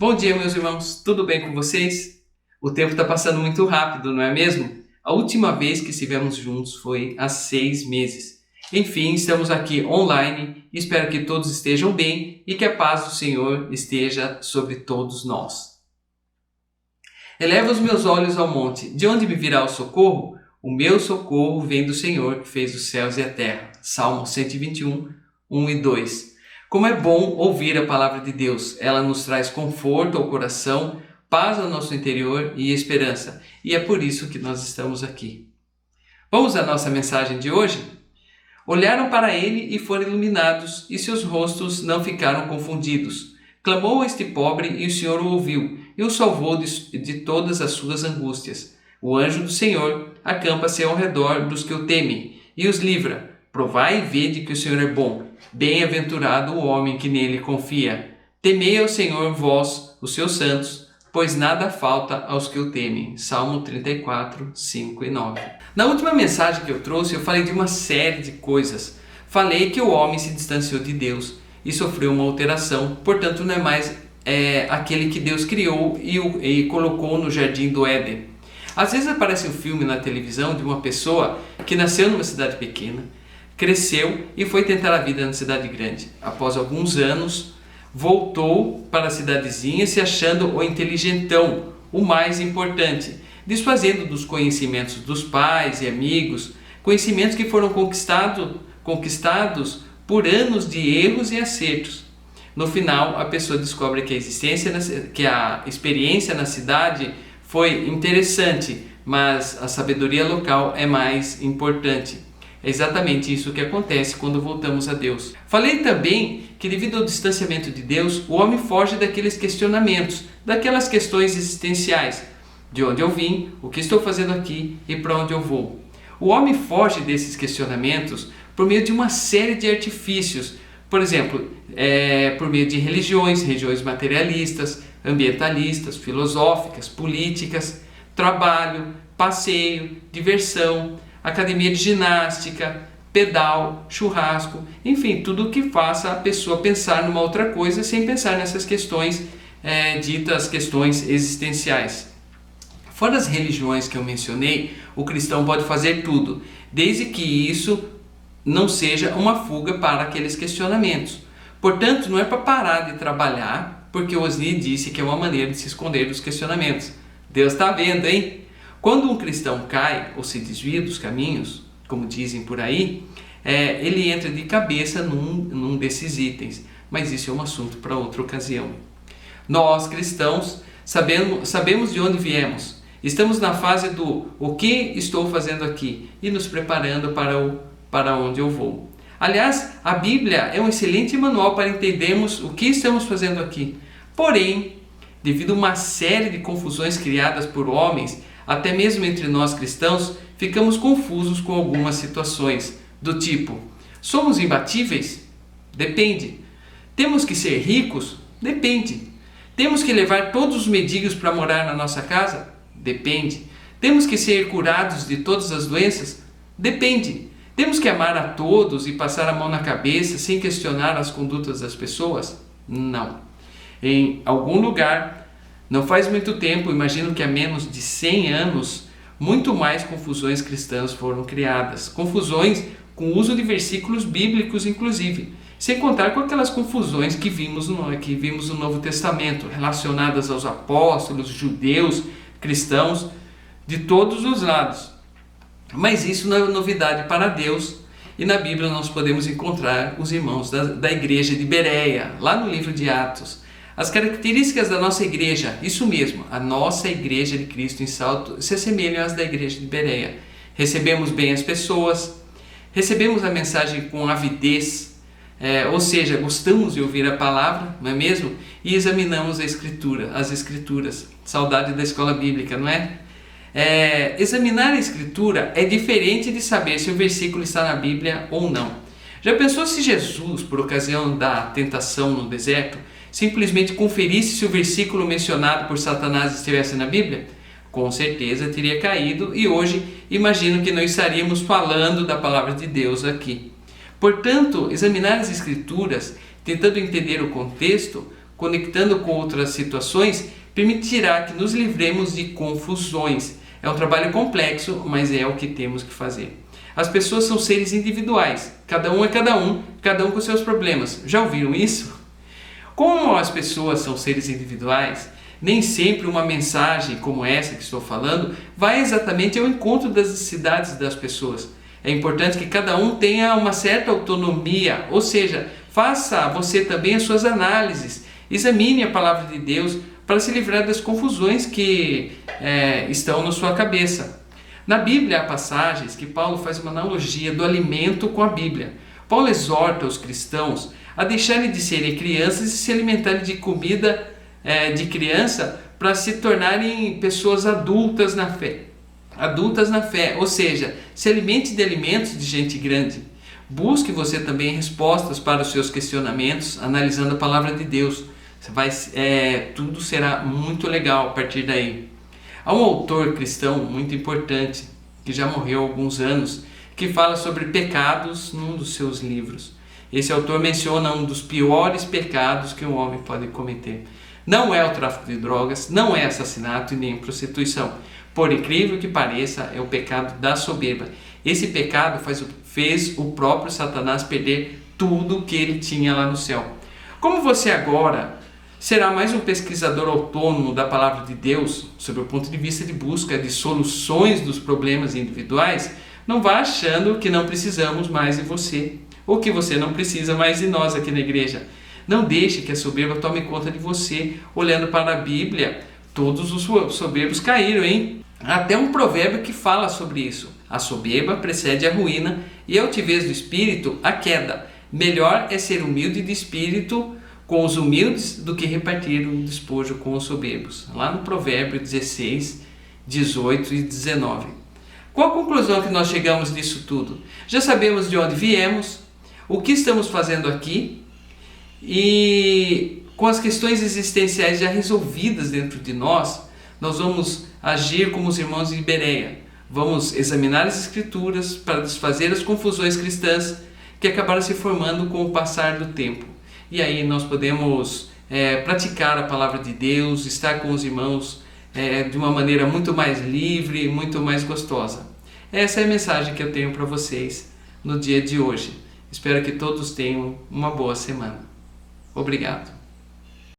Bom dia, meus irmãos, tudo bem com vocês? O tempo está passando muito rápido, não é mesmo? A última vez que estivemos juntos foi há 6 meses. Enfim, estamos aqui online, espero que todos estejam bem e que a paz do Senhor esteja sobre todos nós. Eleva os meus olhos ao monte, de onde me virá o socorro? O meu socorro vem do Senhor, que fez os céus e a terra. Salmo 121, 1 e 2. Como é bom ouvir a palavra de Deus. Ela nos traz conforto ao coração, paz ao nosso interior e esperança. E é por isso que nós estamos aqui. Vamos à nossa mensagem de hoje? Olharam para ele e foram iluminados, e seus rostos não ficaram confundidos. Clamou este pobre, e o Senhor o ouviu, e o salvou de todas as suas angústias. O anjo do Senhor acampa-se ao redor dos que o temem, e os livra. Provai e vede que o Senhor é bom. Bem-aventurado o homem que nele confia. Temei ao Senhor vós, os seus santos, pois nada falta aos que o temem. Salmo 34, 5 e 9. Na última mensagem que eu trouxe, eu falei de uma série de coisas. Falei que o homem se distanciou de Deus e sofreu uma alteração, portanto não é mais aquele que Deus criou e colocou no jardim do Éden. Às vezes aparece um filme na televisão de uma pessoa que nasceu numa cidade pequena, cresceu e foi tentar a vida na cidade grande. Após alguns anos, voltou para a cidadezinha se achando o inteligentão, o mais importante, desfazendo dos conhecimentos dos pais e amigos, conhecimentos que foram conquistados por anos de erros e acertos. No final, a pessoa descobre que a experiência na cidade foi interessante, mas a sabedoria local é mais importante. É exatamente isso que acontece quando voltamos a Deus. Falei também que devido ao distanciamento de Deus, o homem foge daqueles questionamentos, daquelas questões existenciais. De onde eu vim, o que estou fazendo aqui e para onde eu vou. O homem foge desses questionamentos por meio de uma série de artifícios. Por exemplo, por meio de religiões materialistas, ambientalistas, filosóficas, políticas, trabalho, passeio, diversão, academia de ginástica, pedal, churrasco, enfim, tudo que faça a pessoa pensar numa outra coisa sem pensar nessas questões ditas questões existenciais. Fora as religiões que eu mencionei, o cristão pode fazer tudo, desde que isso não seja uma fuga para aqueles questionamentos. Portanto, não é para parar de trabalhar, porque Osni disse que é uma maneira de se esconder dos questionamentos. Deus está vendo, hein? Quando um cristão cai ou se desvia dos caminhos, como dizem por aí, ele entra de cabeça num desses itens, mas isso é um assunto para outra ocasião. Nós, cristãos, sabemos de onde viemos, estamos na fase do o que estou fazendo aqui e nos preparando para onde eu vou. Aliás, a Bíblia é um excelente manual para entendermos o que estamos fazendo aqui. Porém, devido a uma série de confusões criadas por homens, até mesmo entre nós cristãos, ficamos confusos com algumas situações, do tipo: somos imbatíveis? Depende. Temos que ser ricos? Depende. Temos que levar todos os mendigos para morar na nossa casa? Depende. Temos que ser curados de todas as doenças? Depende. Temos que amar a todos e passar a mão na cabeça sem questionar as condutas das pessoas? Não. Em algum lugar, não faz muito tempo, imagino que há menos de 100 anos, muito mais confusões cristãs foram criadas. Confusões com o uso de versículos bíblicos, inclusive. Sem contar com aquelas confusões que vimos no Novo Testamento, relacionadas aos apóstolos, judeus, cristãos, de todos os lados. Mas isso não é novidade para Deus. E na Bíblia nós podemos encontrar os irmãos da igreja de Bereia, lá no livro de Atos. As características da nossa igreja, isso mesmo, a nossa igreja de Cristo em Salto, se assemelham às da igreja de Bereia. Recebemos bem as pessoas, recebemos a mensagem com avidez, ou seja, gostamos de ouvir a palavra, não é mesmo? E examinamos as escrituras. Saudade da escola bíblica, não é? Examinar a escritura é diferente de saber se o versículo está na Bíblia ou não. Já pensou se Jesus, por ocasião da tentação no deserto, simplesmente conferisse se o versículo mencionado por Satanás estivesse na Bíblia? Com certeza teria caído e hoje imagino que não estaríamos falando da palavra de Deus aqui. Portanto, examinar as escrituras, tentando entender o contexto, conectando com outras situações, permitirá que nos livremos de confusões. É um trabalho complexo, mas é o que temos que fazer. As pessoas são seres individuais, cada um é cada um com seus problemas. Já ouviram isso? Como as pessoas são seres individuais, nem sempre uma mensagem como essa que estou falando vai exatamente ao encontro das necessidades das pessoas. É importante que cada um tenha uma certa autonomia, ou seja, faça você também as suas análises, examine a palavra de Deus para se livrar das confusões que estão na sua cabeça. Na Bíblia há passagens que Paulo faz uma analogia do alimento com a Bíblia. Paulo exorta os cristãos a deixarem de serem crianças e se alimentarem de comida de criança para se tornarem pessoas adultas na fé. Adultas na fé, ou seja, se alimente de alimentos de gente grande. Busque você também respostas para os seus questionamentos, analisando a palavra de Deus. Tudo será muito legal a partir daí. Há um autor cristão muito importante, que já morreu há alguns anos, que fala sobre pecados num dos seus livros. Esse autor menciona um dos piores pecados que um homem pode cometer. Não é o tráfico de drogas, não é assassinato e nem prostituição. Por incrível que pareça, é o pecado da soberba. Esse pecado fez o próprio Satanás perder tudo que ele tinha lá no céu. Como você agora será mais um pesquisador autônomo da palavra de Deus, sob o ponto de vista de busca de soluções dos problemas individuais, não vá achando que não precisamos mais de você, ou que você não precisa mais de nós aqui na igreja. Não deixe que a soberba tome conta de você. Olhando para a Bíblia, todos os soberbos caíram, hein? Há até um provérbio que fala sobre isso. A soberba precede a ruína e a altivez do espírito a queda. Melhor é ser humilde de espírito com os humildes do que repartir o despojo com os soberbos. Lá no Provérbio 16, 18 e 19. Qual a conclusão que nós chegamos disso tudo? Já sabemos de onde viemos, o que estamos fazendo aqui, e com as questões existenciais já resolvidas dentro de nós, nós vamos agir como os irmãos de Bereia. Vamos examinar as Escrituras para desfazer as confusões cristãs que acabaram se formando com o passar do tempo. E aí nós podemos praticar a palavra de Deus, estar com os irmãos de uma maneira muito mais livre e muito mais gostosa. Essa é a mensagem que eu tenho para vocês no dia de hoje. Espero que todos tenham uma boa semana. Obrigado.